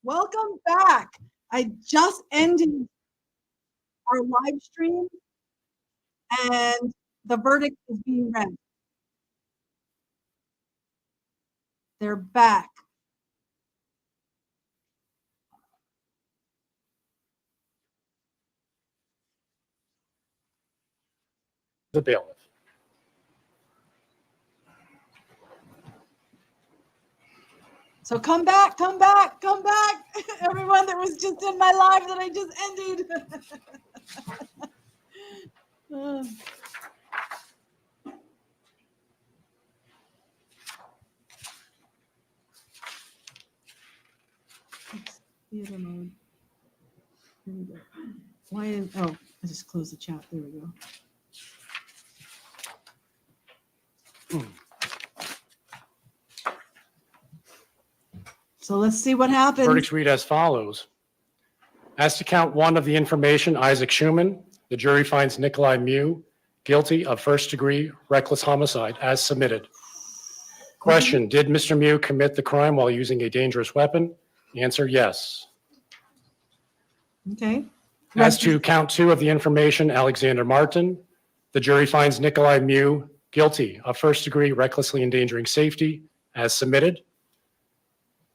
Welcome back. I just ended our live stream and the verdict is being read. They're back. The bailiff. So come back, come back, come back. Everyone that was just in my live that I just ended. Theater mode. Here we go. Why didn't, oh, I just closed the chat. There we go. So let's see what happens. Verdicts read as follows. As to count one of the information, Isaac Schumann, the jury finds Nikolai Mew guilty of first-degree reckless homicide as submitted. Question, did Mr. Mew commit the crime while using a dangerous weapon? Answer, yes. Okay. As to count two of the information, Alexander Martin, the jury finds Nikolai Mew guilty of first-degree recklessly endangering safety as submitted.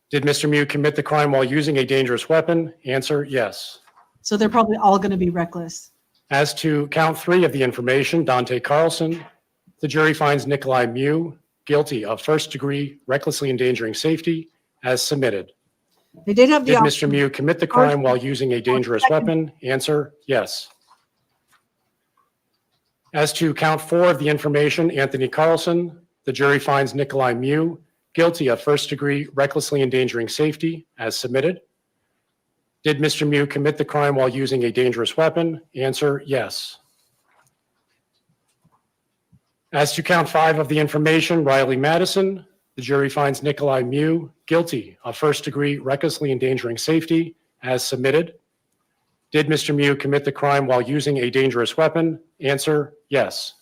Did Mr. Mew commit the crime while using a dangerous weapon? Answer, yes. So they're probably all going to be reckless. As to count three of the information, Dante Carlson, the jury finds Nikolai Mew guilty of first-degree recklessly endangering safety as submitted. They did have the Did option. Mr. Mew commit the crime while using a dangerous weapon? Answer, yes. As to count four of the information, Anthony Carlson, the jury finds Nikolai Mew guilty of first-degree recklessly endangering safety as submitted. Did Mr. Mew commit the crime while using a dangerous weapon? Answer, yes. As to count five of the information, Riley Madison, the jury finds Nikolai Mew guilty of first-degree recklessly endangering safety as submitted. Did Mr. Mew commit the crime while using a dangerous weapon? Answer, yes.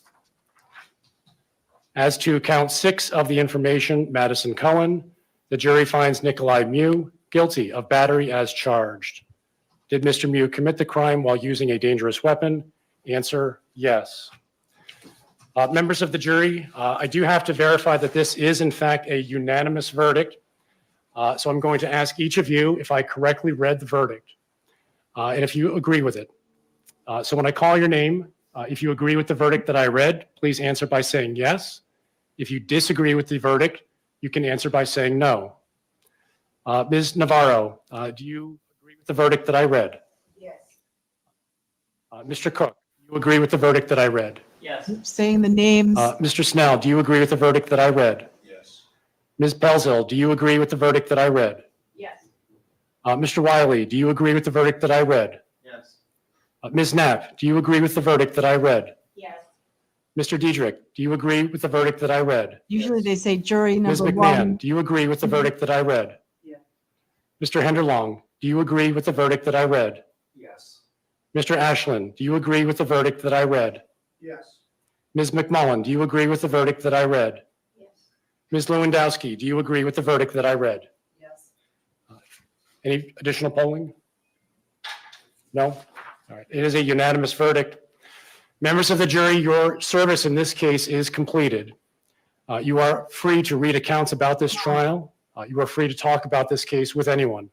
As to count six of the information, Madison Cohen, the jury finds Nikolai Mew guilty of battery as charged. Did Mr. Mew commit the crime while using a dangerous weapon? Answer, yes. Members of the jury, I do have to verify that this is in fact a unanimous verdict. So I'm going to ask each of you if I correctly read the verdict and if you agree with it. So when I call your name, if you agree with the verdict that I read, please answer by saying yes. If you disagree with the verdict, you can answer by saying no. Ms. Navarro, do you agree with the verdict that I read? Yes. Mr. Cook, do you agree with the verdict that I read? Yes. Saying the names. Mr. Snell, do you agree with the verdict that I read? Yes. Ms. Pelzel, do you agree with the verdict that I read? Yes. Mr. Wiley, do you agree with the verdict that I read? Yes. Ms. Knapp, do you agree with the verdict that I read? Yes. Mr. Diedrich, do you agree with the verdict that I read? Usually they say jury Ms. number McMahon, one. do you agree with the verdict that I read? Yeah. Mr. Henderlong, do you agree with the verdict that I read? Yes. Mr. Ashland, do you agree with the verdict that I read? Yes. Ms. McMullen, do you agree with the verdict that I read? Yes. Ms. Lewandowski, do you agree with the verdict that I read? Yes. Any additional polling? No? All right. It is a unanimous verdict. Members of the jury, your service in this case is completed. You are free to read accounts about this trial. You are free to talk about this case with anyone.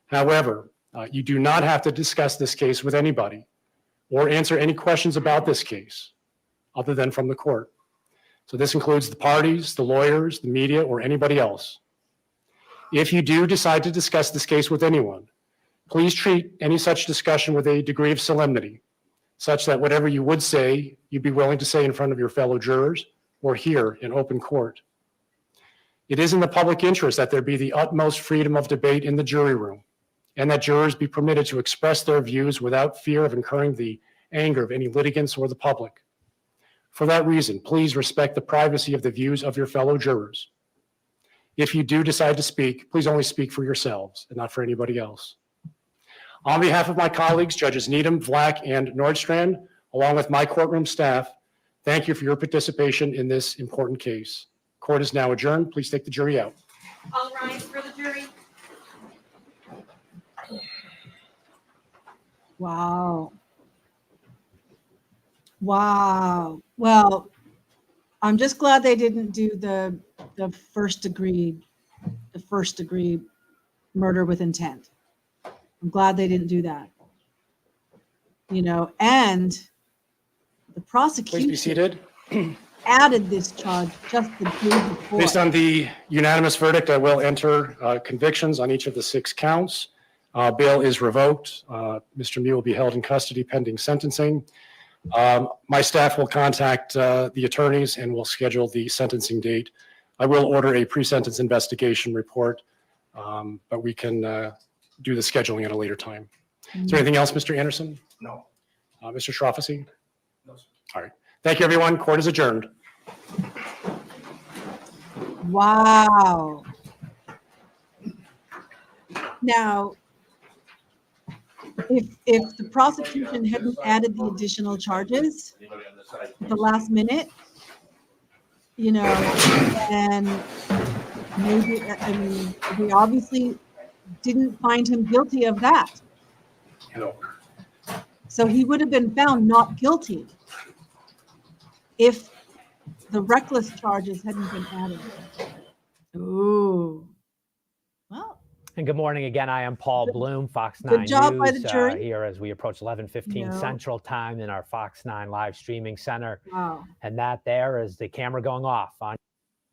However, you do not have to discuss this case with anybody or answer any questions about this case other than from the court. So this includes the parties, the lawyers, the media, or anybody else. If you do decide to discuss this case with anyone, please treat any such discussion with a degree of solemnity, such that whatever you would say, you'd be willing to say in front of your fellow jurors or here in open court. It is in the public interest that there be the utmost freedom of debate in the jury room and that jurors be permitted to express their views without fear of incurring the anger of any litigants or the public. For that reason, please respect the privacy of the views of your fellow jurors. If you do decide to speak, please only speak for yourselves and not for anybody else. On behalf of my colleagues, Judges Needham, Vlack, and Nordstrand, along with my courtroom staff, thank you for your participation in this important case. Court is now adjourned. Please take the jury out. All rise for the jury. Wow. Wow. Well, I'm just glad they didn't do the first degree murder with intent. I'm glad they didn't do that. And the Please be prosecution seated. added this charge just the day before. Based on the unanimous verdict, I will enter convictions on each of the 6 counts. Bail is revoked. Mr. Mew will be held in custody pending sentencing. My staff will contact the attorneys and will schedule the sentencing date. I will order a pre-sentence investigation report, but we can do the scheduling at a later time. Is there anything else, Mr. Anderson? No. Mr. Shroffasi? No, sir. All right. Thank you, everyone. Court is adjourned. Wow. Now, if the prosecution hadn't added the additional charges at the last minute, and maybe, we obviously didn't find him guilty of that. No. So he would have been found not guilty if the reckless charges hadn't been added. Ooh. Well. And good morning again. I am Paul Bloom, Fox 9 Good job News, by the jury. here as we approach 11:15 Central Time in our Fox 9 live streaming center. Wow. And that there is the camera going off on.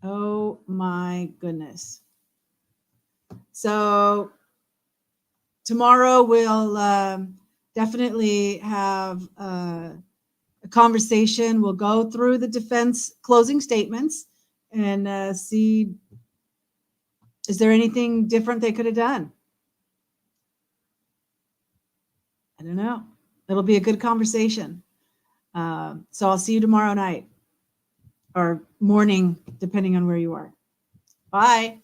Oh my goodness. So tomorrow we'll definitely have a conversation. We'll go through the defense closing statements and see, is there anything different they could have done? I don't know. It'll be a good conversation. So I'll see you tomorrow night or morning, depending on where you are. Bye.